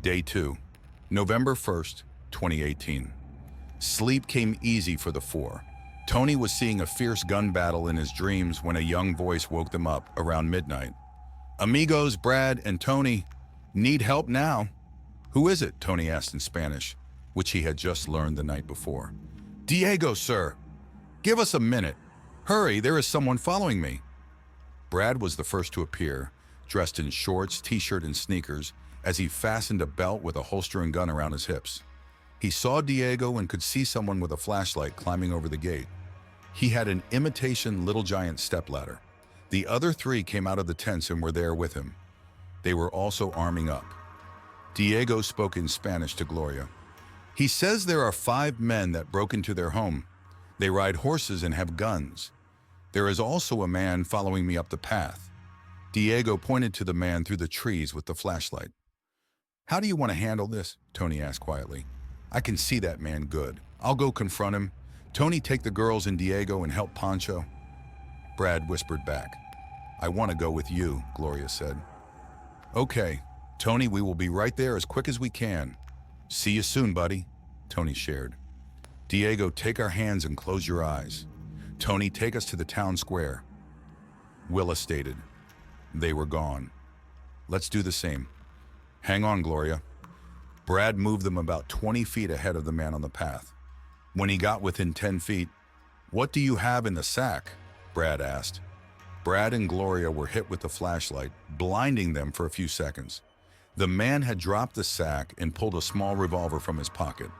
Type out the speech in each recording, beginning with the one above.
Day 2, November 1st, 2018. Sleep came easy for the four. Tony was seeing a fierce gun battle in his dreams when a young voice woke them up around midnight. Amigos, Brad and Tony, need help now. Who is it? Tony asked in Spanish, which he had just learned the night before. Diego, sir. Give us a minute. Hurry, there is someone following me. Brad was the first to appear, dressed in shorts, t-shirt, and sneakers, as he fastened a belt with a holster and gun around his hips. He saw Diego and could see someone with a flashlight climbing over the gate. He had an imitation Little Giant stepladder. The other three came out of the tents and were there with him. They were also arming up. Diego spoke in Spanish to Gloria. He says there are 5 men that broke into their home. They ride horses and have guns. There is also a man following me up the path. Diego pointed to the man through the trees with the flashlight. How do you want to handle this? Tony asked quietly. I can see that man good. I'll go confront him. Tony, take the girls and Diego and help Pancho. Brad whispered back. I want to go with you, Gloria said. Okay, Tony, we will be right there as quick as we can. See you soon, buddy, Tony shared. Diego, take our hands and close your eyes. Tony, take us to the town square. Willa stated. They were gone. Let's do the same. Hang on, Gloria. Brad moved them about 20 feet ahead of the man on the path. When he got within 10 feet, what do you have in the sack? Brad asked. Brad and Gloria were hit with the flashlight, blinding them for a few seconds. The man had dropped the sack and pulled a small revolver from his pocket.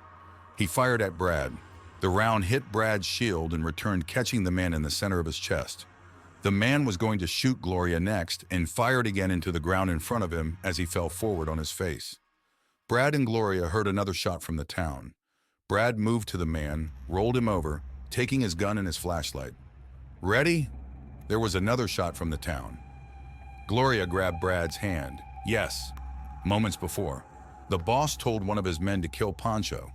He fired at Brad. The round hit Brad's shield and returned, catching the man in the center of his chest. The man was going to shoot Gloria next and fired again into the ground in front of him as he fell forward on his face. Brad and Gloria heard another shot from the town. Brad moved to the man, rolled him over, taking his gun and his flashlight. Ready? There was another shot from the town. Gloria grabbed Brad's hand. Yes. Moments before, the boss told one of his men to kill Pancho.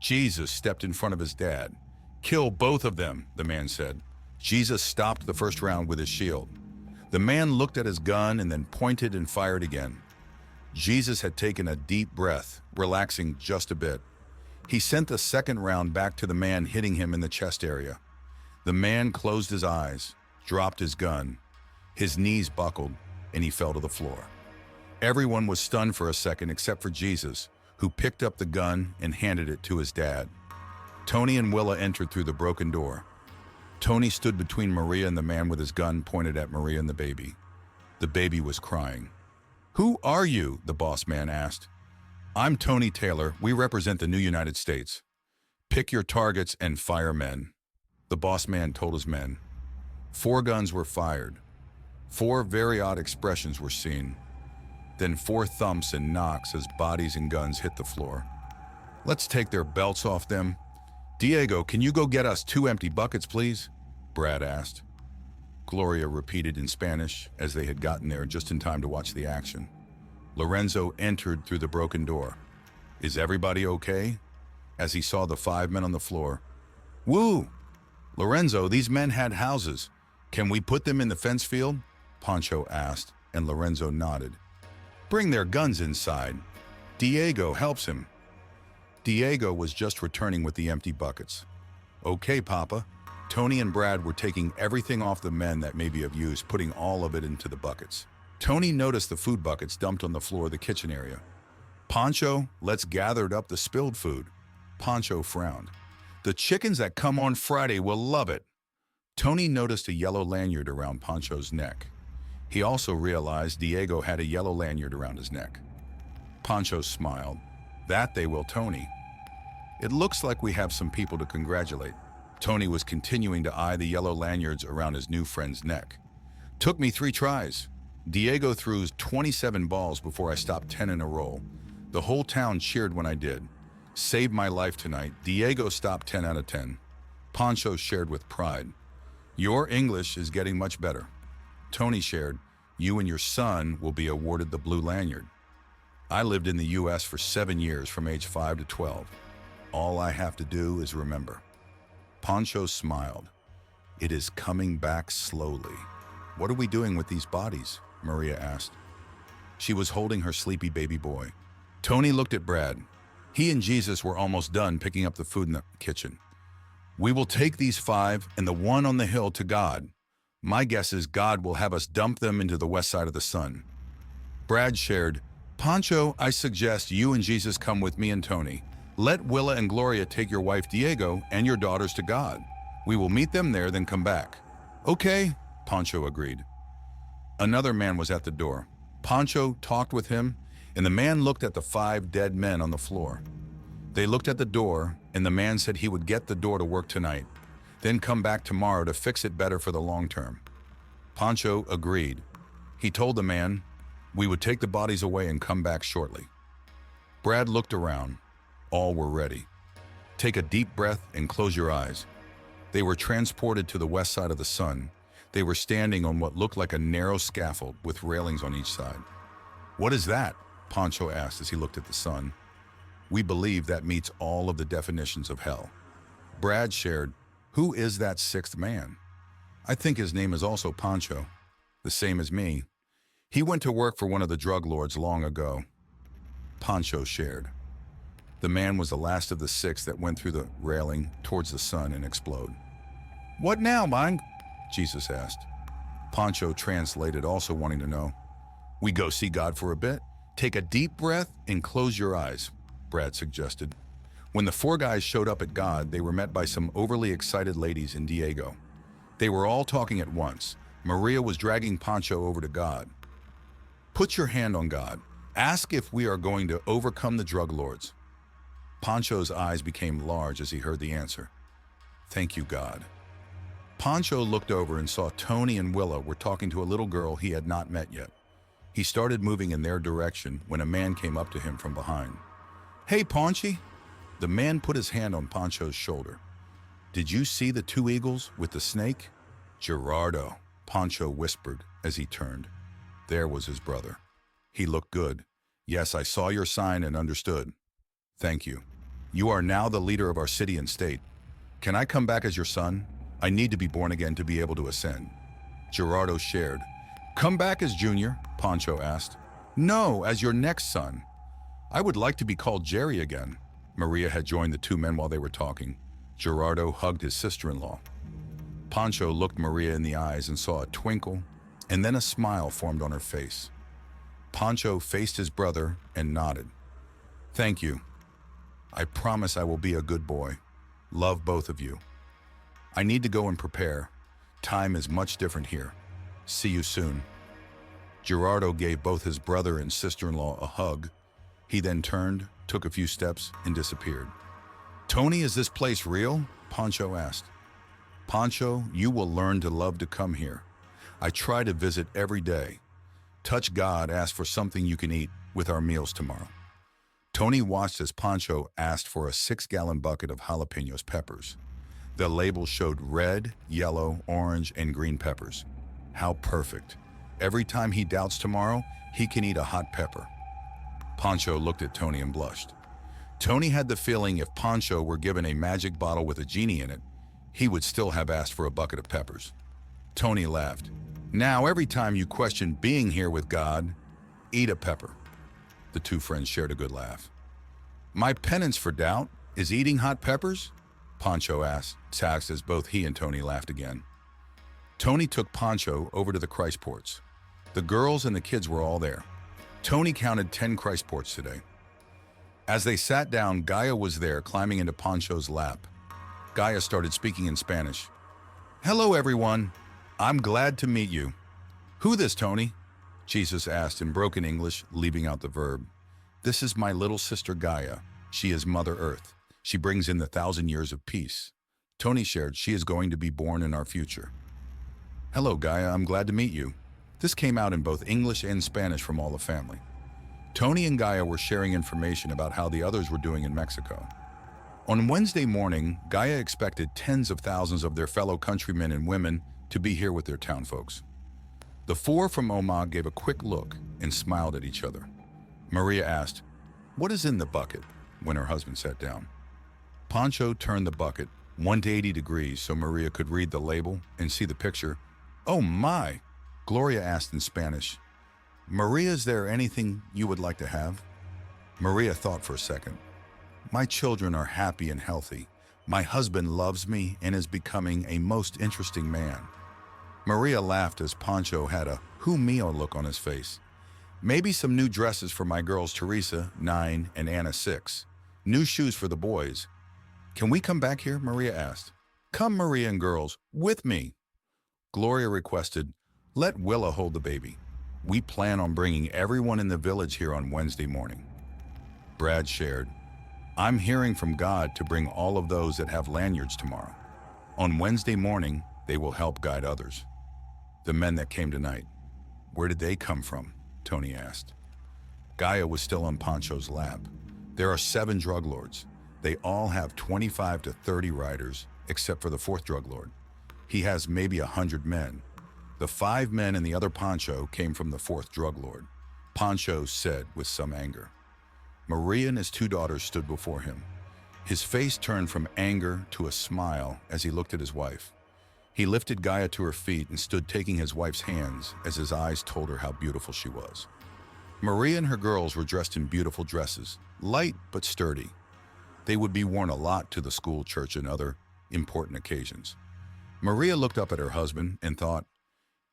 Jesus stepped in front of his dad. Kill both of them, the man said. Jesus stopped the first round with his shield. The man looked at his gun and then pointed and fired again. Jesus had taken a deep breath, relaxing just a bit. He sent the second round back to the man, hitting him in the chest area. The man closed his eyes, dropped his gun. His knees buckled, and he fell to the floor. Everyone was stunned for a second except for Jesus, who picked up the gun and handed it to his dad. Tony and Willa entered through the broken door. Tony stood between Maria and the man with his gun pointed at Maria and the baby. The baby was crying. Who are you? The boss man asked. I'm Tony Taylor. We represent the new United States. Pick your targets and fire men. The boss man told his men. 4 guns were fired. 4 very odd expressions were seen. Then 4 thumps and knocks as bodies and guns hit the floor. Let's take their belts off them. Diego, can you go get us 2 empty buckets, please? Brad asked. Gloria repeated in Spanish as they had gotten there just in time to watch the action. Lorenzo entered through the broken door. Is everybody okay? As he saw the 5 men on the floor. Woo! Lorenzo, these men had houses. Can we put them in the fence field? Pancho asked, and Lorenzo nodded. Bring their guns inside. Diego helps him. Diego was just returning with the empty buckets. Okay, Papa. Tony and Brad were taking everything off the men that may be of use, putting all of it into the buckets. Tony noticed the food buckets dumped on the floor of the kitchen area. Pancho, let's gather up the spilled food. Pancho frowned. The chickens that come on Friday will love it. Tony noticed a yellow lanyard around Pancho's neck. He also realized Diego had a yellow lanyard around his neck. Pancho smiled. That they will, Tony. It looks like we have some people to congratulate. Tony was continuing to eye the yellow lanyards around his new friend's neck. Took me 3 tries. Diego threw 27 balls before I stopped 10 in a row. The whole town cheered when I did. Saved my life tonight. Diego stopped 10 out of 10. Pancho shared with pride. Your English is getting much better. Tony shared, you and your son will be awarded the blue lanyard. I lived in the U.S. for 7 years from age 5 to 12. All I have to do is remember. Pancho smiled. It is coming back slowly. What are we doing with these bodies? Maria asked. She was holding her sleepy baby boy. Tony looked at Brad. He and Jesus were almost done picking up the food in the kitchen. We will take these 5 and the one on the hill to God. My guess is God will have us dump them into the west side of the sun. Brad shared, Pancho, I suggest you and Jesus come with me and Tony. Let Willa and Gloria take your wife Diego and your daughters to God. We will meet them there, then come back. Okay, Pancho agreed. Another man was at the door. Pancho talked with him, and the man looked at the 5 dead men on the floor. They looked at the door, and the man said he would get the door to work tonight, then come back tomorrow to fix it better for the long term. Pancho agreed. He told the man, we would take the bodies away and come back shortly. Brad looked around. All were ready. Take a deep breath and close your eyes. They were transported to the west side of the sun. They were standing on what looked like a narrow scaffold with railings on each side. What is that? Pancho asked as he looked at the sun. We believe that meets all of the definitions of hell. Brad shared, who is that 6th man? I think his name is also Pancho, the same as me. He went to work for one of the drug lords long ago. Pancho shared. The man was the last of the 6 that went through the railing towards the sun and explode. What now, man? Jesus asked. Pancho translated, also wanting to know. We go see God for a bit. Take a deep breath and close your eyes, Brad suggested. When the 4 guys showed up at God, they were met by some overly excited ladies and Diego. They were all talking at once. Maria was dragging Pancho over to God. Put your hand on God. Ask if we are going to overcome the drug lords. Pancho's eyes became large as he heard the answer. Thank you, God. Pancho looked over and saw Tony and Willa were talking to a little girl he had not met yet. He started moving in their direction when a man came up to him from behind. Hey, Paunchy. The man put his hand on Pancho's shoulder. Did you see the 2 eagles with the snake? Gerardo, Pancho whispered as he turned. There was his brother. He looked good. Yes, I saw your sign and understood. Thank you. You are now the leader of our city and state. Can I come back as your son? I need to be born again to be able to ascend. Gerardo shared. Come back as Junior, Pancho asked. No, as your next son. I would like to be called Jerry again. Maria had joined the 2 men while they were talking. Gerardo hugged his sister-in-law. Pancho looked Maria in the eyes and saw a twinkle, and then a smile formed on her face. Pancho faced his brother and nodded. Thank you. I promise I will be a good boy. Love both of you. I need to go and prepare. Time is much different here. See you soon. Gerardo gave both his brother and sister-in-law a hug. He then turned, took a few steps, and disappeared. Tony, is this place real? Pancho asked. Pancho, you will learn to love to come here. I try to visit every day. Touch God, ask for something you can eat with our meals tomorrow. Tony watched as Pancho asked for a 6-gallon bucket of jalapenos peppers. The label showed red, yellow, orange, and green peppers. How perfect. Every time he doubts tomorrow, he can eat a hot pepper. Pancho looked at Tony and blushed. Tony had the feeling if Pancho were given a magic bottle with a genie in it, he would still have asked for a bucket of peppers. Tony laughed. Now, every time you question being here with God, eat a pepper. The 2 friends shared a good laugh. My penance for doubt is eating hot peppers? Pancho asked, taxed as both he and Tony laughed again. Tony took Pancho over to the Christports. The girls and the kids were all there. Tony counted 10 Christports today. As they sat down, Gaia was there, climbing into Pancho's lap. Gaia started speaking in Spanish. Hello, everyone. I'm glad to meet you. Who this, Tony? Jesus asked in broken English, leaving out the verb. This is my little sister Gaia. She is Mother Earth. She brings in the 1,000 years of peace. Tony shared she is going to be born in our future. Hello, Gaia. I'm glad to meet you. This came out in both English and Spanish from all the family. Tony and Gaia were sharing information about how the others were doing in Mexico. On Wednesday morning, Gaia expected tens of thousands of their fellow countrymen and women to be here with their townfolks. The 4 from Oma gave a quick look and smiled at each other. Maria asked, "What is in the bucket?" when her husband sat down. Pancho turned the bucket 180 degrees so Maria could read the label and see the picture. "Oh my!" Gloria asked in Spanish. "Maria, is there anything you would like to have?" Maria thought for a second. My children are happy and healthy. My husband loves me and is becoming a most interesting man. Maria laughed as Pancho had a who mio look on his face. Maybe some new dresses for my girls Teresa, 9, and Anna, 6. New shoes for the boys. Can we come back here? Maria asked. Come, Maria and girls, with me. Gloria requested, let Willa hold the baby. We plan on bringing everyone in the village here on Wednesday morning. Brad shared, I'm hearing from God to bring all of those that have lanyards tomorrow. On Wednesday morning, they will help guide others. The men that came tonight, where did they come from? Tony asked. Gaia was still on Pancho's lap. There are 7 drug lords. They all have 25 to 30 riders, except for the 4th drug lord. He has maybe 100 men. The 5 men and the other Pancho came from the 4th drug lord, Pancho said with some anger. Maria and his 2 daughters stood before him. His face turned from anger to a smile as he looked at his wife. He lifted Gaia to her feet and stood taking his wife's hands as his eyes told her how beautiful she was. Maria and her girls were dressed in beautiful dresses, light but sturdy. They would be worn a lot to the school, church, and other important occasions. Maria looked up at her husband and thought,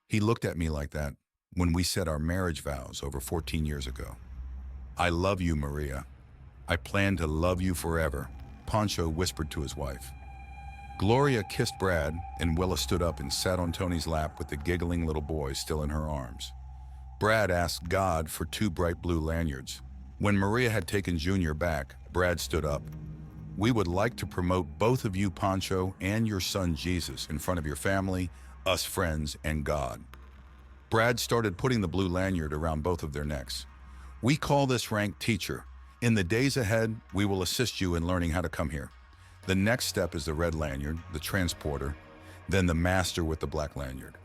he looked at me like that when we said our marriage vows over 14 years ago. I love you, Maria. I plan to love you forever, Pancho whispered to his wife. Gloria kissed Brad, and Willa stood up and sat on Tony's lap with the giggling little boy still in her arms. Brad asked God for 2 bright blue lanyards. When Maria had taken Junior back, Brad stood up. We would like to promote both of you, Pancho, and your son Jesus in front of your family, us friends, and God. Brad started putting the blue lanyard around both of their necks. We call this rank teacher. In the days ahead, we will assist you in learning how to come here. The next step is the red lanyard, the transporter, then the master with the black lanyard.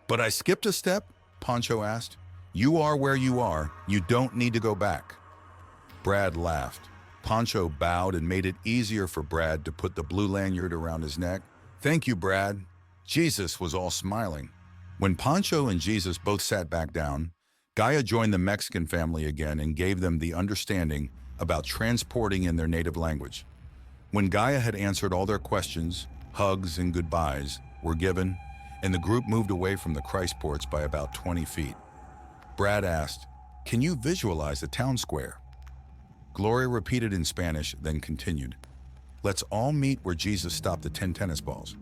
But I skipped a step? Pancho asked. You are where you are. You don't need to go back. Brad laughed. Pancho bowed and made it easier for Brad to put the blue lanyard around his neck. Thank you, Brad. Jesus was all smiling. When Pancho and Jesus both sat back down, Gaia joined the Mexican family again and gave them the understanding about transporting in their native language. When Gaia had answered all their questions, hugs and goodbyes were given, and the group moved away from the Christ ports by about 20 feet. Brad asked, can you visualize the town square? Gloria repeated in Spanish, then continued. Let's all meet where Jesus stopped the 10 tennis balls.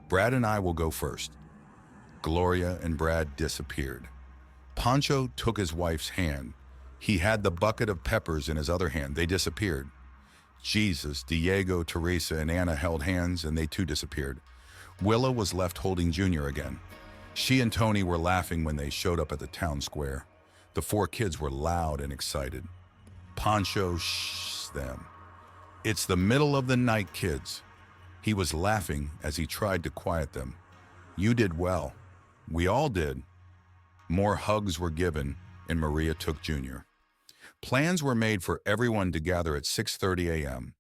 Brad and I will go first. Gloria and Brad disappeared. Pancho took his wife's hand. He had the bucket of peppers in his other hand. They disappeared. Jesus, Diego, Teresa, and Anna held hands, and they too disappeared. Willa was left holding Junior again. She and Tony were laughing when they showed up at the town square. The 4 kids were loud and excited. Pancho shh them. It's the middle of the night, kids. He was laughing as he tried to quiet them. You did well. We all did. More hugs were given, and Maria took Junior. Plans were made for everyone to gather at 6:30 a.m.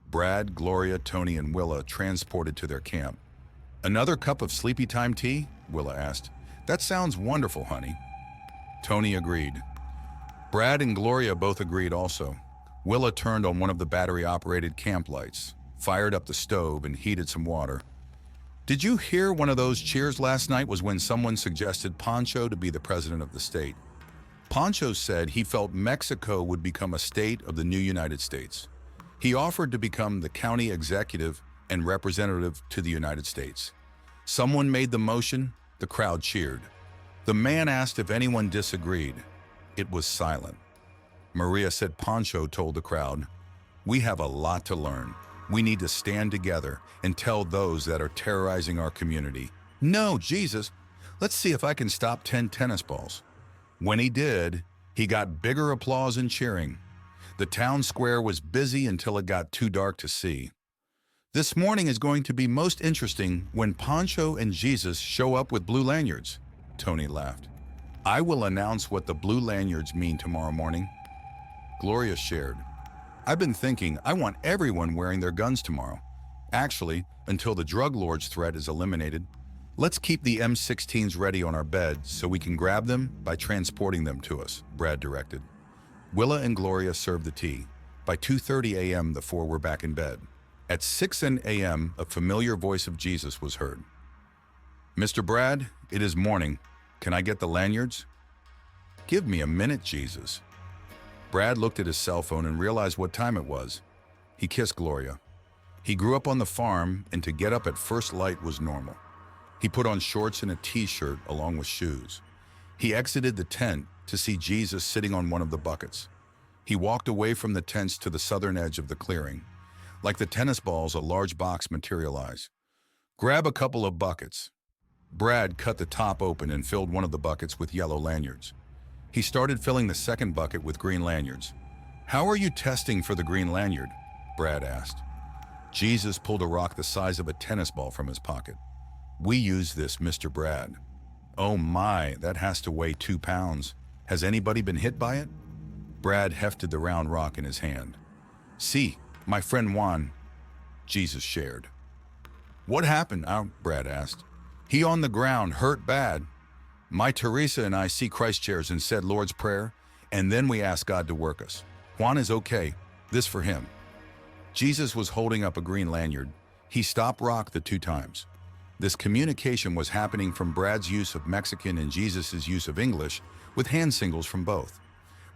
Brad, Gloria, Tony, and Willa transported to their camp. Another cup of sleepy time tea? Willa asked. That sounds wonderful, honey. Tony agreed. Brad and Gloria both agreed also. Willa turned on one of the battery-operated camp lights, fired up the stove, and heated some water. Did you hear one of those cheers last night was when someone suggested Pancho to be the president of the state? Pancho said he felt Mexico would become a state of the new United States. He offered to become the county executive and representative to the United States. Someone made the motion, the crowd cheered. The man asked if anyone disagreed. It was silent. Maria said Pancho told the crowd, we have a lot to learn. We need to stand together and tell those that are terrorizing our community, no, Jesus, let's see if I can stop 10 tennis balls. When he did, he got bigger applause and cheering. The town square was busy until it got too dark to see. This morning is going to be most interesting when Pancho and Jesus show up with blue lanyards, Tony laughed. I will announce what the blue lanyards mean tomorrow morning. Gloria shared. I've been thinking I want everyone wearing their guns tomorrow. Actually, until the drug lord's threat is eliminated. Let's keep the M16s ready on our bed so we can grab them by transporting them to us, Brad directed. Willa and Gloria served the tea. By 2:30 a.m., the four were back in bed. At 6 a.m., a familiar voice of Jesus was heard. "Mr. Brad, it is morning. Can I get the lanyards?" "Give me a minute, Jesus." Brad looked at his cell phone and realized what time it was. He kissed Gloria. He grew up on the farm, and to get up at first light was normal. He put on shorts and a t-shirt along with shoes. He exited the tent to see Jesus sitting on one of the buckets. He walked away from the tents to the southern edge of the clearing. Like the tennis balls, a large box materialized. "Grab a couple of buckets." Brad cut the top open and filled one of the buckets with yellow lanyards. He started filling the second bucket with green lanyards. "How are you testing for the green lanyard?" Brad asked. Jesus pulled a rock the size of a tennis ball from his pocket. "We use this, Mr. Brad." "Oh my, that has to weigh 2 pounds. Has anybody been hit by it?" Brad hefted the round rock in his hand. "See, my friend Juan," Jesus shared. "What happened?" Brad asked. "He on the ground, hurt bad. My Teresa and I see Christ chairs and said Lord's Prayer, and then we asked God to work us. Juan is okay. This for him." Jesus was holding up a green lanyard. He stopped rock the 2 times. This communication was happening from Brad's use of Mexican and Jesus' use of English, with hand signals from both.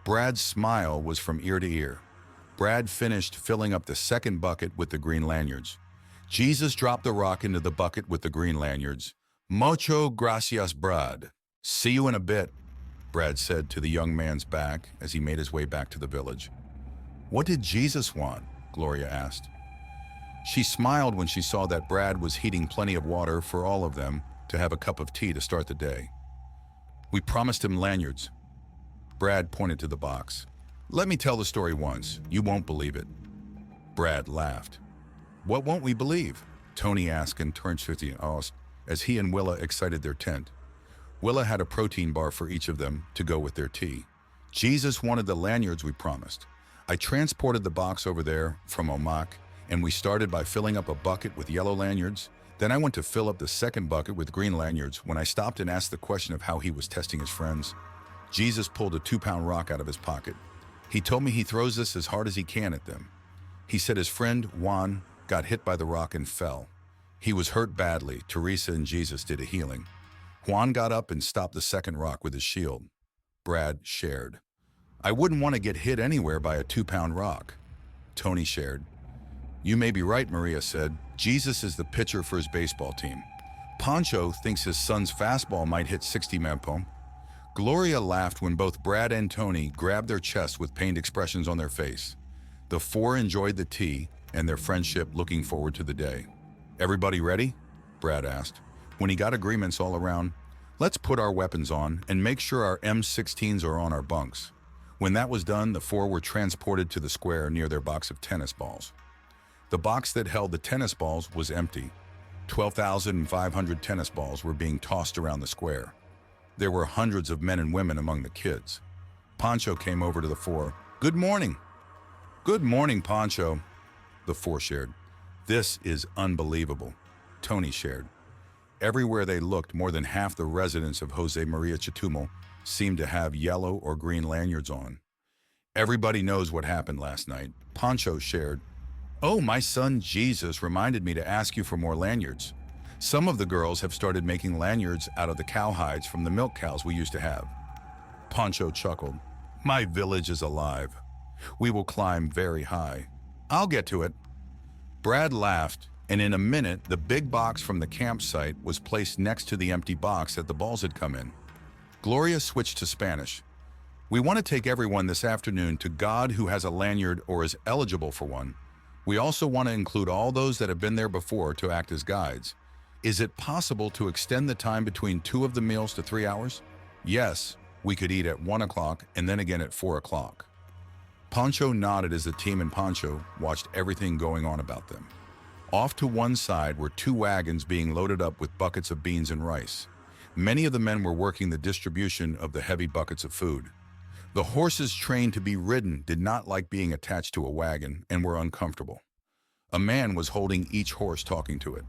Brad's smile was from ear to ear. Brad finished filling up the second bucket with the green lanyards. Jesus dropped the rock into the bucket with the green lanyards. "Mucho gracias, Brad. See you in a bit," Brad said to the young man's back as he made his way back to the village. "What did Jesus want?" Gloria asked. She smiled when she saw that Brad was heating plenty of water for all of them to have a cup of tea to start the day. "We promised him lanyards." Brad pointed to the box. "Let me tell the story once. You won't believe it." Brad laughed. "What won't we believe?" Tony asked and turned to us as he and Willa excited their tent. Willa had a protein bar for each of them to go with their tea. "Jesus wanted the lanyards we promised. I transported the box over there from Omak, and we started by filling up a bucket with yellow lanyards. Then I went to fill up the second bucket with green lanyards when I stopped and asked the question of how he was testing his friends. Jesus pulled a 2-pound rock out of his pocket. He told me he throws this as hard as he can at them. He said his friend, Juan, got hit by the rock and fell. He was hurt badly. Teresa and Jesus did a healing. Juan got up and stopped the second rock with his shield." Brad shared. "I wouldn't want to get hit anywhere by a 2-pound rock." Tony shared. "You may be right," Maria said. "Jesus is the pitcher for his baseball team. Pancho thinks his son's fastball might hit 60 mph. Gloria laughed when both Brad and Tony grabbed their chests with pained expressions on their face. The four enjoyed the tea and their friendship, looking forward to the day. "Everybody ready?" Brad asked. When he got agreements all around, "Let's put our weapons on and make sure our M16s are on our bunks." When that was done, the four were transported to the square near their box of tennis balls. The box that held the tennis balls was empty. 12,500 tennis balls were being tossed around the square. There were hundreds of men and women among the kids. Pancho came over to the four. "Good morning." "Good morning, Pancho," the four shared. "This is unbelievable," Tony shared. Everywhere they looked, more than half the residents of Jose Maria Ch.2 seemed to have yellow or green lanyards on. "Everybody knows what happened last night," Pancho shared. "Oh, my son Jesus reminded me to ask you for more lanyards. Some of the girls have started making lanyards out of the cowhides from the milk cows we used to have." Pancho chuckled. "My village is alive. We will climb very high. I'll get to it." Brad laughed, and in a minute, the big box from the campsite was placed next to the empty box that the balls had come in. Gloria switched to Spanish. "We want to take everyone this afternoon to God who has a lanyard or is eligible for one. We also want to include all those that have been there before to act as guides. Is it possible to extend the time between 2 of the meals to 3 hours? Yes, we could eat at 1 o'clock and then again at 4 o'clock. Pancho nodded as the team and Pancho watched everything going on about them. Off to one side were 2 wagons being loaded up with buckets of beans and rice. Many of the men were working the distribution of the heavy buckets of food. The horses trained to be ridden did not like being attached to a wagon and were uncomfortable. A man was holding each horse, talking to it.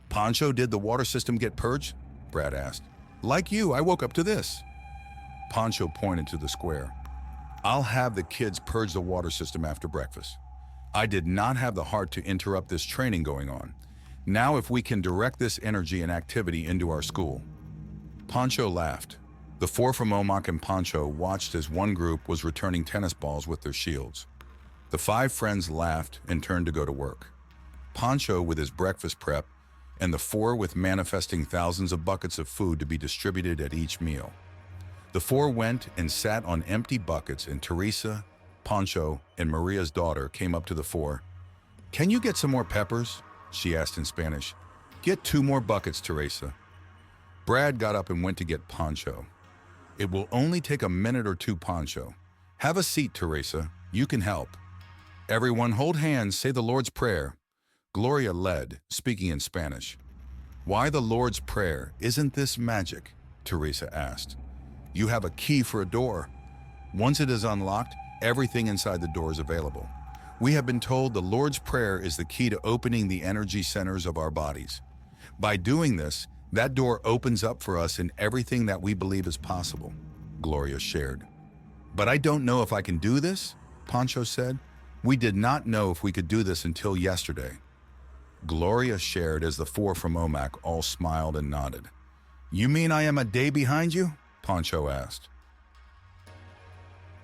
"Pancho, did the water system get purged?" Brad asked. "Like you, I woke up to this." Pancho pointed to the square. I'll have the kids purge the water system after breakfast. I did not have the heart to interrupt this training going on. Now if we can direct this energy and activity into our school." Pancho laughed. The four from Omak and Pancho watched as one group was returning tennis balls with their shields. The five friends laughed and turned to go to work. Pancho with his breakfast prep, and the four with manifesting thousands of buckets of food to be distributed at each meal. The four went and sat on empty buckets, and Teresa, Pancho, and Maria's daughter came up to the four. "Can you get some more peppers?" she asked in Spanish. "Get 2 more buckets, Teresa." Brad got up and went to get Pancho. "It will only take a minute or two, Pancho. Have a seat, Teresa. You can help." "Everyone hold hands, say the Lord's Prayer." Gloria led, speaking in Spanish. "Why the Lord's Prayer? Isn't this magic?" Teresa asked. "You have a key for a door. Once it is unlocked, everything inside the door is available. We have been told the Lord's Prayer is the key to opening the energy centers of our bodies. By doing this, that door opens up for us in everything that we believe is possible," Gloria shared. "But I don't know if I can do this," Pancho said. "We did not know if we could do this until yesterday." Gloria shared as the four from Omak all smiled and nodded. "You mean I am a day behind you?" Pancho asked.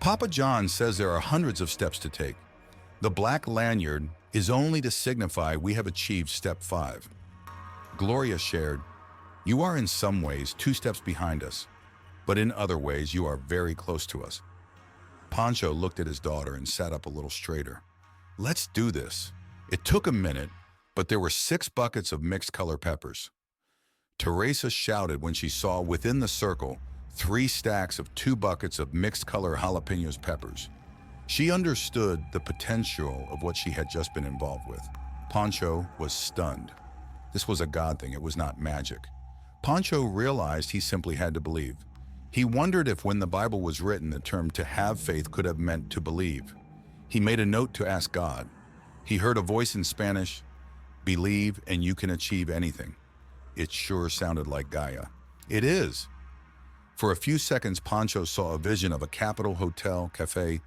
"Papa John says there are hundreds of steps to take. The black lanyard is only to signify we have achieved step 5. Gloria shared, "You are in some ways 2 steps behind us, but in other ways you are very close to us." Pancho looked at his daughter and sat up a little straighter. "Let's do this." It took a minute, but there were 6 buckets of mixed color peppers. Teresa shouted when she saw within the circle 3 stacks of 2 buckets of mixed color jalapenos peppers. She understood the potential of what she had just been involved with. Pancho was stunned. This was a God thing, it was not magic. Pancho realized he simply had to believe. He wondered if when the Bible was written, the term to have faith could have meant to believe. He made a note to ask God. He heard a voice in Spanish, "Believe and you can achieve anything." It sure sounded like Gaia. It is. For a few seconds, Pancho saw a vision of a capital hotel, cafe,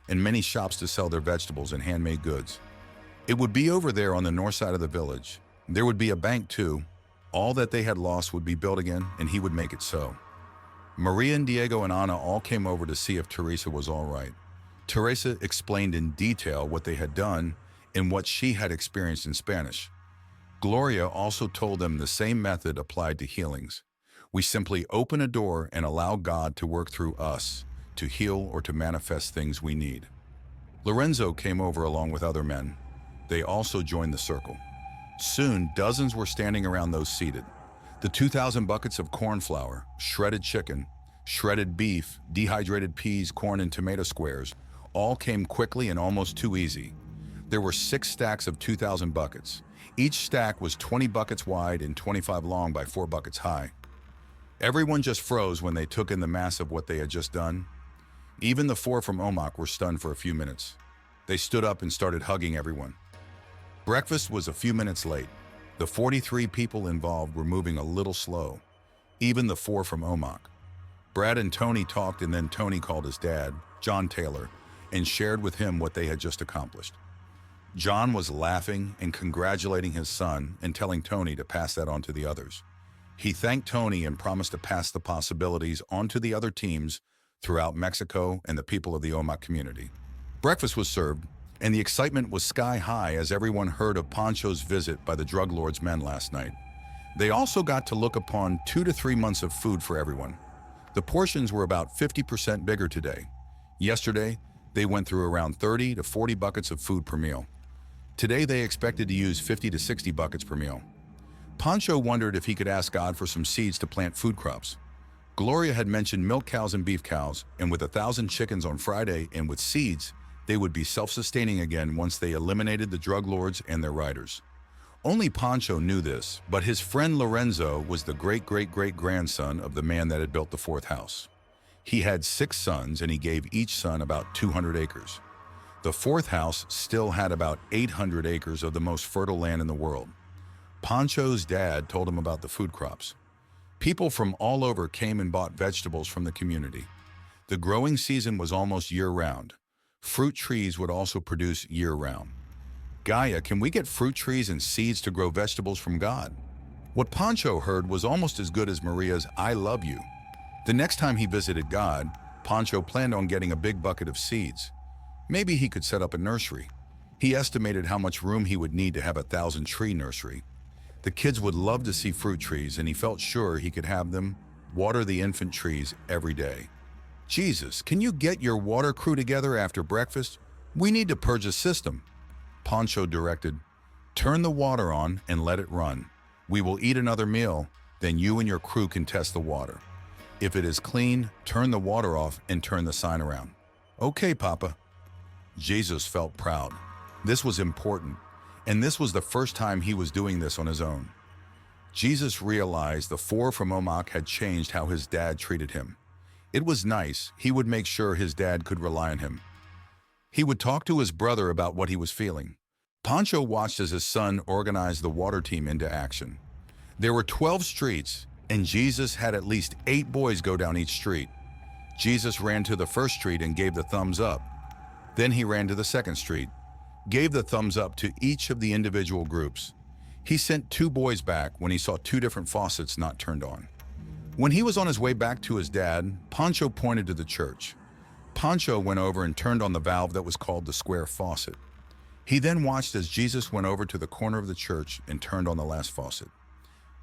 and many shops to sell their vegetables and handmade goods. It would be over there on the north side of the village. There would be a bank too. All that they had lost would be built again, and he would make it so. Maria and Diego and Ana all came over to see if Teresa was all right. Teresa explained in detail what they had done and what she had experienced in Spanish. Gloria also told them the same method applied to healings. We simply open a door and allow God to work through us to heal or to manifest things we need. Lorenzo came over along with other men. They also joined the circle. Soon, dozens were standing around those seated. The 2,000 buckets of corn flour, shredded chicken, shredded beef, dehydrated peas, corn, and tomato squares all came quickly and almost too easy. There were 6 stacks of 2,000 buckets. Each stack was 20 buckets wide and 25 long by 4 buckets high. Everyone just froze when they took in the mass of what they had just done. Even the 4 from Omak were stunned for a few minutes. They stood up and started hugging everyone. Breakfast was a few minutes late. The 43 people involved were moving a little slow, even the 4 from Omak. Brad and Tony talked, and then Tony called his dad, John Taylor, and shared with him what they had just accomplished. John was laughing and congratulating his son and telling Tony to pass that on to the others. He thanked Tony and promised to pass the possibilities on to the other teams throughout Mexico and the people of the Omak community. Breakfast was served, and the excitement was sky high as everyone heard of Pancho's visit by the drug lord's men last night. They also got to look upon 2 to 3 months of food for everyone. The portions were about 50% bigger today. Yesterday, they went through around 30 to 40 buckets of food per meal. Today, they expected to use 50 to 60 buckets per meal. Pancho wondered if he could ask God for some seeds to plant food crops. Gloria had mentioned milk cows and beef cows, and with 1,000 chickens on Friday and with seeds, they would be self-sustaining again once they eliminated the drug lords and their riders. Only Pancho knew this, but his friend Lorenzo was the great-great-great-grandson of the man that had built the 4th house. He had 6 sons, and he gave each son about 200 acres. The 4th house still had about 800 acres of the most fertile land in the world. Pancho's dad told him about the food crops. People from all over came and bought vegetables from the community. The growing season was almost year-round. Fruit trees would also produce year-round. Gaia, can we get fruit trees and seeds to grow vegetables from God? What Pancho heard was almost as good as Maria's "I love you." The next time he visited God, Pancho planned on getting a big bucket of seeds. Maybe he could set up a nursery. He estimated how much room he would need to have a 1,000-tree nursery. The kids would love to see fruit trees, and he felt sure he could have them water the infant trees every day. "Jesus, can you get your water crew together after breakfast? We need to purge the system." Pancho directed, "Turn the water on and let it run. We will eat another meal, then you and your crew can test the water. If it is clean, turn the water off and turn the sign around." "Okay, Papa." Jesus felt proud. This was important, and this was the first time he was doing this on his own. Jesus realized the four from Omak had changed how his dad treated him. It was nice. He would make sure his dad could rely on him. He would talk to his brother about what he was feeling. Pancho watched as his son organized the water team into action. There were 12 streets, and Jesus had at least 8 boys go down each street. Jesus ran to the first street and gave the thumbs up. Then he ran to the second street, gave the thumbs up to each of the individual groups. He sent 2 boys back when he saw 2 different faucets not turned on. When he was on his way back to his dad, Pancho pointed to the church. Pancho went over and turned on the valve that was called the square faucet. He then watched as Jesus went over to the corner of the church and turned on the last faucet.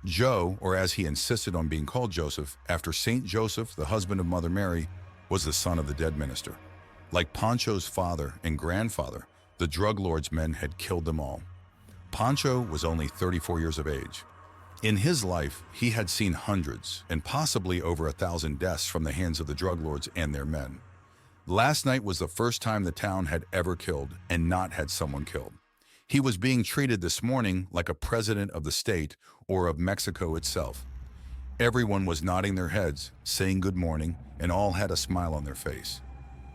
Joe, or as he insisted on being called Joseph, after Saint Joseph, the husband of Mother Mary, was the son of the dead minister. Like Pancho's father and grandfather, the drug lord's men had killed them all. Pancho was only 34 years of age. In his life, he had seen hundreds and possibly over 1,000 deaths from the hands of the drug lords and their men. Last night was the first time the town had ever killed and not had someone killed. He was being treated this morning like a president of the state or of Mexico itself. Everyone was nodding their heads, saying good morning, and all had a smile on their face.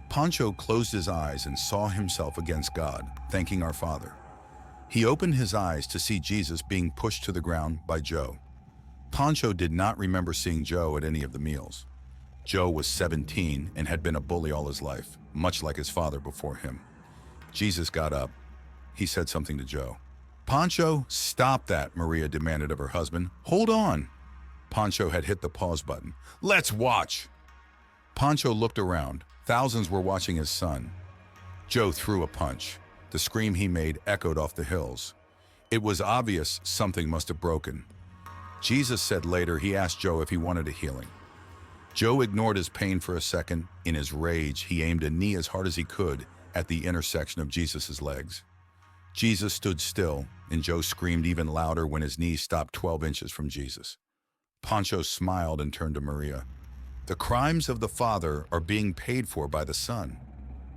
Pancho closed his eyes and saw himself against God, thanking our Father. He opened his eyes to see Jesus being pushed to the ground by Joe. Pancho did not remember seeing Joe at any of the meals. Joe was 17 and had been a bully all his life, much like his father before him. Jesus got up. He said something to Joe. "Pancho, stop that," Maria demanded of her husband. "Hold on." Pancho had hit the pause button. "Let's watch." Pancho looked around. Thousands were watching his son. Joe threw a punch. The scream he made echoed off the hills. It was obvious something must have broken. Jesus said later he asked Joe if he wanted a healing. Joe ignored his pain for a second. In his rage, he aimed a knee as hard as he could at the intersection of Jesus' legs. Jesus stood still, and Joe screamed even louder when his knee stopped 12 inches from Jesus. Pancho smiled and turned to Maria. "The crimes of the father are being paid for by the son."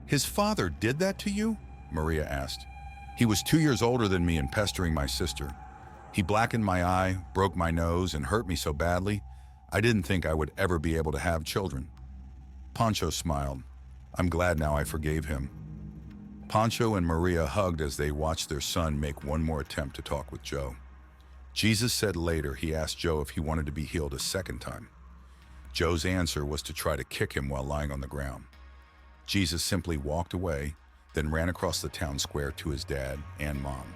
"His father did that to you?" Maria asked. "He was 2 years older than me and pestering my sister. He blackened my eye, broke my nose, and hurt me so badly, I didn't think I would ever be able to have children." Pancho smiled. "I'm glad now I forgave him." Pancho and Maria hugged as they watched their son make one more attempt to talk with Joe. Jesus said later he asked Joe if he wanted to be healed a second time. Joe's answer was to try to kick him while lying on the ground. Jesus simply walked away, then ran across the town square to his dad and mom.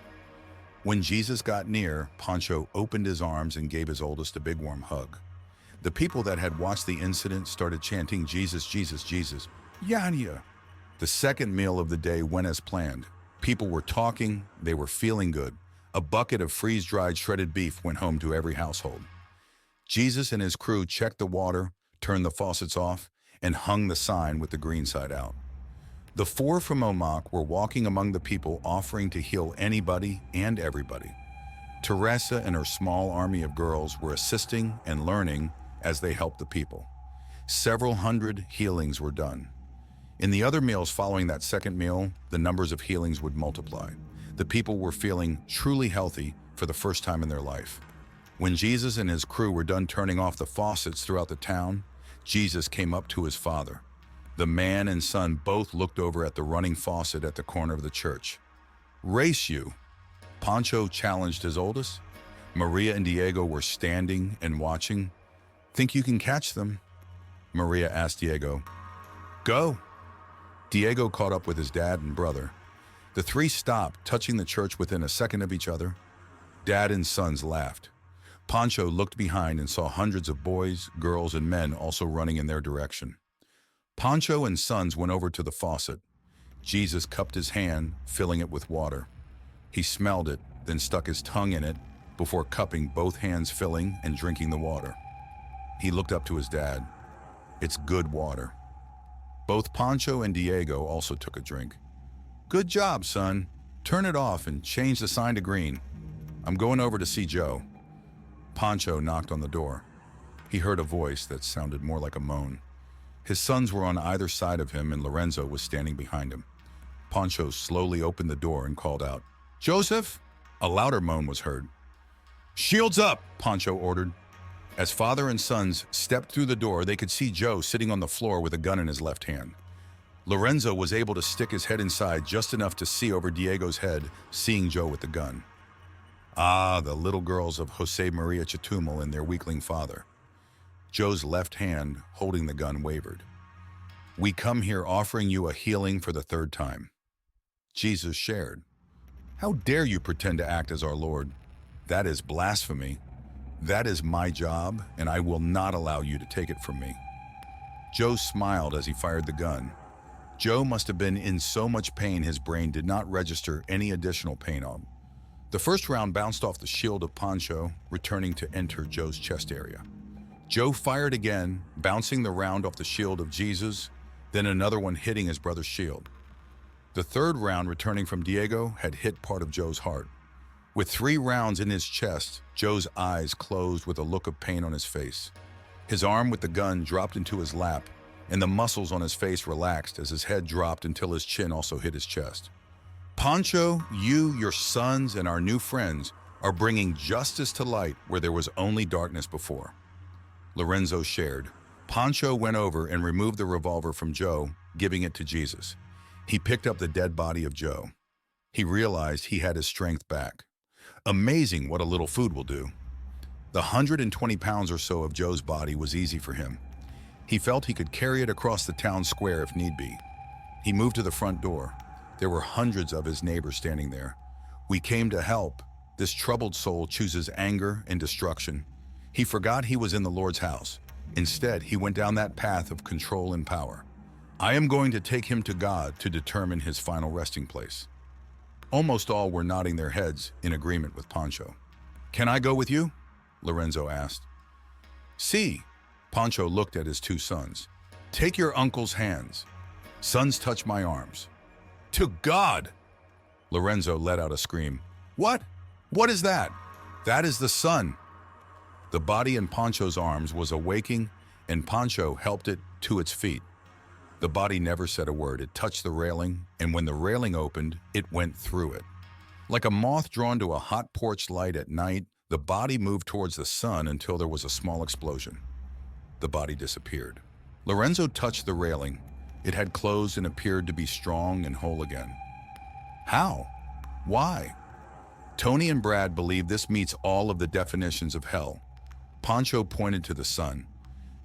When Jesus got near, Pancho opened his arms and gave his oldest a big warm hug. The people that had watched the incident started chanting, "Jesus, Jesus, Jesus, Yanya." The second meal of the day went as planned. People were talking, they were feeling good. A bucket of freeze-dried shredded beef went home to every household. Jesus and his crew checked the water, turned the faucets off, and hung the sign with the green side out. The 4 from Omak were walking among the people offering to heal anybody and everybody. Teresa and her small army of girls were assisting and learning as they helped the people. Several hundred healings were done. In the other meals following that second meal, the numbers of healings would multiply. The people were feeling truly healthy for the first time in their life. When Jesus and his crew were done turning off the faucets throughout the town, Jesus came up to his father. The man and son both looked over at the running faucet at the corner of the church. "Race you?" Pancho challenged his oldest. Maria and Diego were standing and watching. "Think you can catch them?" Maria asked Diego. Go. Diego caught up with his dad and brother. The three stopped, touching the church within a second of each other. Dad and sons laughed. Pancho looked behind and saw hundreds of boys, girls, and men also running in their direction. Pancho and sons went over to the faucet. Jesus cupped his hand, filling it with water. He smelled it, then stuck his tongue in it before cupping both hands, filling and drinking the water. He looked up to his dad. It's good water. Both Pancho and Diego also took a drink. Good job, son. Turn it off and change the sign to green. I'm going over to see Joe. Pancho knocked on the door. He heard a voice that sounded more like a moan. His sons were on either side of him and Lorenzo was standing behind him. Pancho slowly opened the door and called out, "Joseph?" A louder moan was heard. "Shields up," Pancho ordered. As father and sons stepped through the door, they could see Joe sitting on the floor with a gun in his left hand. Lorenzo was able to stick his head inside just enough to see over Diego's head, seeing Joe with the gun. Ah, the little girls of Jose Maria Ch.2 and their weakling father. Joe's left hand, holding the gun, wavered. "We come here offering you a healing for the third time." Jesus shared, "How dare you pretend to act as our Lord? That is blasphemy. That is my job, and I will not allow you to take it from me." Joe smiled as he fired the gun. Joe must have been in so much pain his brain did not register any additional pain on. The first round bounced off the shield of Pancho, returning to enter Joe's chest area. Joe fired again, bouncing the round off the shield of Jesus, then another one hitting his brother's shield. The third round, returning from Diego, had hit part of Joe's heart. With 3 rounds in his chest, Joe's eyes closed with a look of pain on his face. His arm with the gun dropped into his lap, and the muscles on his face relaxed as his head dropped until his chin also hit his chest. "Pancho, you, your sons, and our new friends are bringing justice to light where there was only darkness before." Lorenzo shared. Pancho went over and removed the revolver from Joe, giving it to Jesus. He picked up the dead body of Joe. He realized he had his strength back. Amazing what a little food will do. The 120 pounds or so of Joe's body was easy for him. He felt he could carry it across the town square if need be. He moved to the front door. There were hundreds of his neighbors standing there. "We came to help. This troubled soul chooses anger and destruction." He forgot he was in the Lord's house. Instead, he went down that path of control and power. "I am going to take him to God to determine his final resting place." Almost all were nodding their heads in agreement with Pancho. "Can I go with you?" Lorenzo asked. "See." Pancho looked at his 2 sons. "Take your uncle's hands. Sons, touch my arms." "To God!" Lorenzo let out a scream. "What? What is that?" "That is the sun." The body in Pancho's arms was awaking, and Pancho helped it to its feet. The body never said a word. It touched the railing, and when the railing opened, it went through it. Like a moth drawn to a hot porch light at night, the body moved towards the sun until there was a small explosion. The body disappeared. Lorenzo touched the railing. It had closed and appeared to be strong and whole again. How? Why? Tony and Brad believe this meets all of the definitions of hell. Pancho pointed to the sun.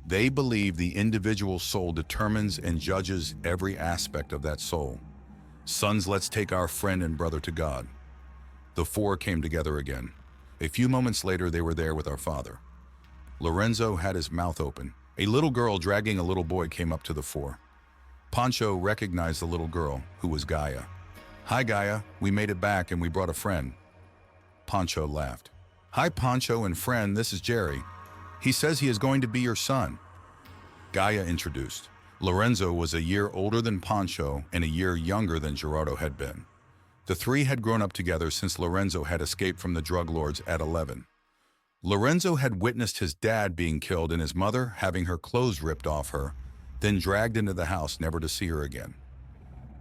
They believe the individual soul determines and judges every aspect of that soul. "Sons, let's take our friend and brother to God." The 4 came together again. A few moments later, they were there with our father. Lorenzo had his mouth open. A little girl dragging a little boy came up to the 4. Pancho recognized the little girl, who was Gaia. "Hi, Gaia. We made it back and we brought a friend." Pancho laughed. "Hi, Pancho and friend. This is Jerry. He says he is going to be your son." Gaia introduced. Lorenzo was a year older than Pancho and a year younger than Gerardo had been. The 3 had grown up together since Lorenzo had escaped from the drug lords at 11. Lorenzo had witnessed his dad being killed and his mother having her clothes ripped off her, then dragged into the house never to see her again.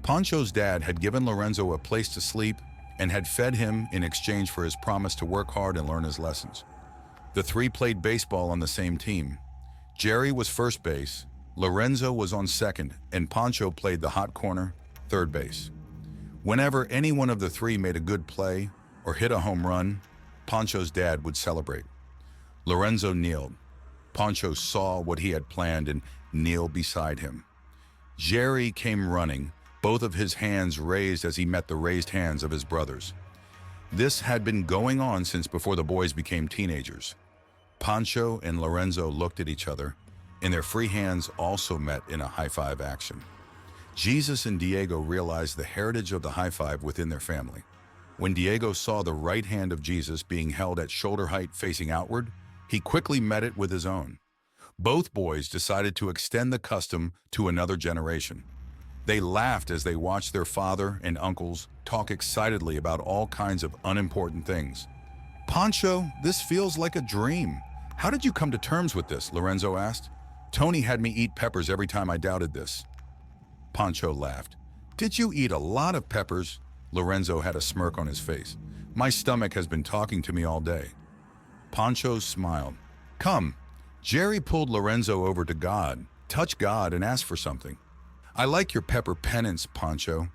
Pancho's dad had given Lorenzo a place to sleep and had fed him in exchange for his promise to work hard and learn his lessons. The 3 played baseball on the same team. Jerry was first base, Lorenzo was on second, and Pancho played the hot corner, third base. Whenever any one of the 3 made a good play or hit a home run, Pancho's dad would celebrate. Lorenzo kneeled. Pancho saw what he had planned and kneeled beside him. Jerry came running, both of his hands raised as he met the raised hands of his brothers. This had been going on since before the boys became teenagers. Pancho and Lorenzo looked at each other, and their free hands also met in a high-five action. Jesus and Diego realized the heritage of the high-five within their family. When Diego saw the right hand of Jesus being held at shoulder height facing outward, he quickly met it with his own. Both boys decided to extend the custom to another generation. They laughed as they watched their father and uncles talk excitedly about all kinds of unimportant things. "Pancho, this feels like a dream. How did you come to terms with this?" Lorenzo asked. "Tony had me eat peppers every time I doubted this." Pancho laughed. "Did you eat a lot of peppers?" Lorenzo had a smirk on his face. "My stomach has been talking to me all day." Pancho smiled. "Come." Jerry pulled Lorenzo over to God. "Touch God and ask for something." "I like your pepper penance, Pancho,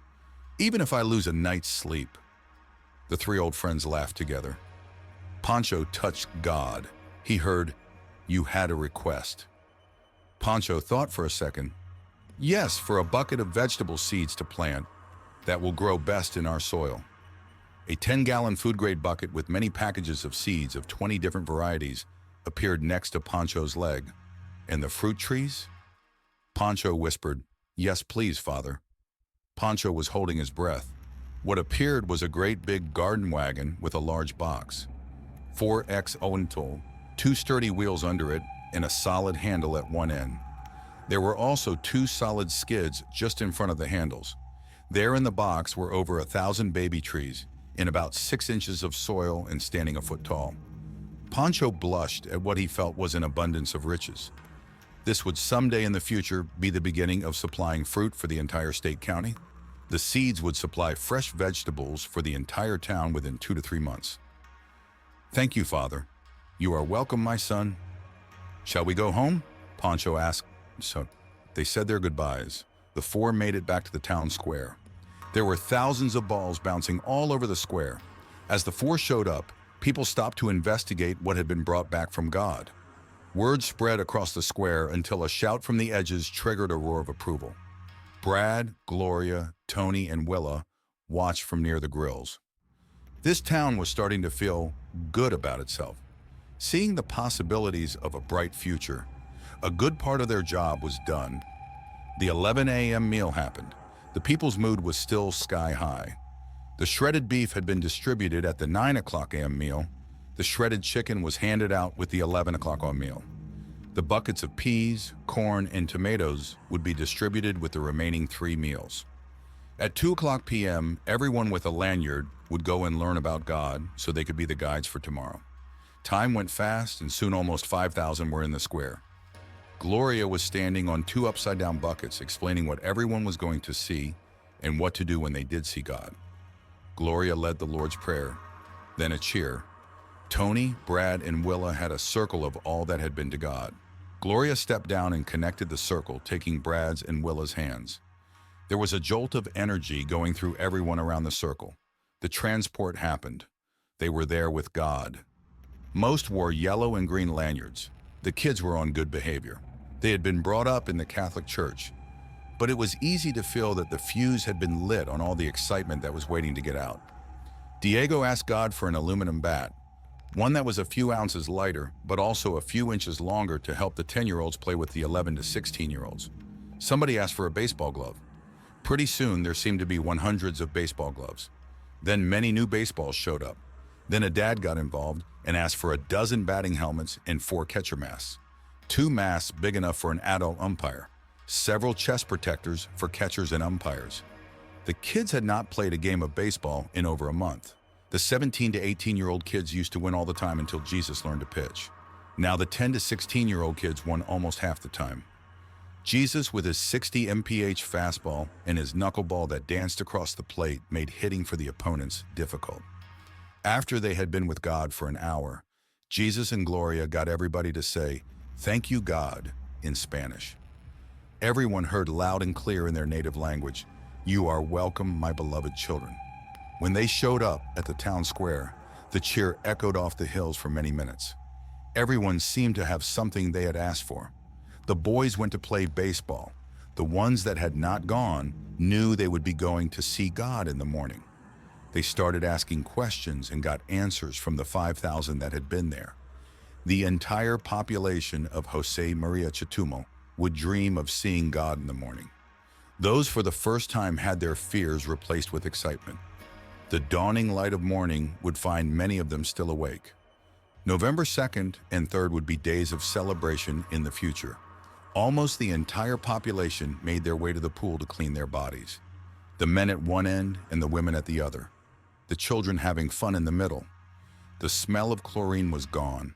even if I lose a night's sleep." The three old friends laughed together. Pancho touched God. He heard, "You had a request." Pancho thought for a second. "Yes, for a bucket of vegetable seeds to plant that will grow best in our soil." A 10-gallon food-grade bucket with many packages of seeds of 20 different varieties appeared next to Pancho's leg. "And the fruit trees?" Pancho whispered, "Yes, please, Father." Pancho was holding his breath. What appeared was a great big garden wagon with a large box. 4x Oentol, 2 sturdy wheels under it, and a solid handle at one end. There were also 2 solid skids just in front of the handles. There in the box were over 1,000 baby trees, in about 6 inches of soil and standing a foot tall. Pancho blushed at what he felt was an abundance of riches. This would someday in the future be the beginning of supplying fruit for the entire state county. The seeds would supply fresh vegetables for the entire town within 2 to 3 months. "Thank you, Father. You are welcome, my son." "Shall we go home?" Pancho asked. So they said their goodbyes. The 4 made it back to the town square. There were thousands of balls bouncing all over the square. As the 4 showed up, people stopped to investigate what had been brought back from God. Word spread across the square until a shout from the edges triggered a roar of approval. Brad, Gloria, Tony, and Willa watched from near the grills. This town was starting to feel good about itself, seeing the possibilities of a bright future. A good part of their job was done. The 11 a.m. meal happened. The people's mood was still sky high. The shredded beef had been distributed at the 9 o'clock a.m. meal. The shredded chicken was handed out with the 11 o'clock meal. The buckets of peas, corn, and tomatoes would be distributed with the remaining 3 meals. At 2 o'clock p.m., everyone with a lanyard would go and learn about God so they could be the guides for tomorrow. Time went fast, and soon almost 5,000 were in the square. Gloria was standing on 2 upside-down buckets, explaining what everyone was going to see and what to do when they did see God. Gloria led the Lord's Prayer, then a cheer. Tony, Brad, and Willa had a circle of all that had been to God. Gloria stepped down and connected the circle, taking Brad's and Willa's hands. There was a jolt of energy going through everyone around the circle. The transport happened. They were there with God. Most wore yellow and green lanyards. The kids were on good behavior. They had been brought up in the Catholic Church, but it was easy to feel that the fuse had been lit on all the excitement that was waiting to get out. Diego asked God for an aluminum bat, one that was a few ounces lighter, but also a few inches longer to help the 10-year-olds play with the 11 to 16-year-olds. Somebody asked for a baseball glove. Pretty soon, there seemed to be 100s of baseball gloves. Then many new baseballs showed up. Then a dad got involved and asked for a dozen batting helmets and 4 catcher masks, 2 masks big enough for an adult umpire, several chest protectors for catchers and umpires. The kids had not played a game of baseball in over a month. The 17 to 18-year-old kids used to win all the time until Jesus learned to pitch. Now the 10 to 16-year-old kids won almost half the time. Jesus, with his 60 mph fastball and his knuckleball that danced across the plate, made hitting for the opponents difficult. After they had been with God for an hour, Jesus and Gloria got everybody to say, "Thank you, God," in Spanish. Everyone heard loud and clear in their native language, "You are welcome, my beloved children." When they showed up at the town square, the cheer echoed off the hills for many minutes. Everyone seemed to have something they had asked for. The boys went to play baseball. The ones that had not gone knew they would be going to see God in the morning. They started asking questions and got answers from the 5,000 that had been there. The entire population of Jose Maria Ch.2 would dream of seeing God in the morning. Those for the first time had their fears replaced with excitement. The dawning light of morning would find many of them still awake. November 2nd and 3rd would be days of celebration in the future. Almost the entire population made their way to the pool to clean their bodies. The men at one end and the women at the other. The children having fun in the middle. The smell of chlorine was gone,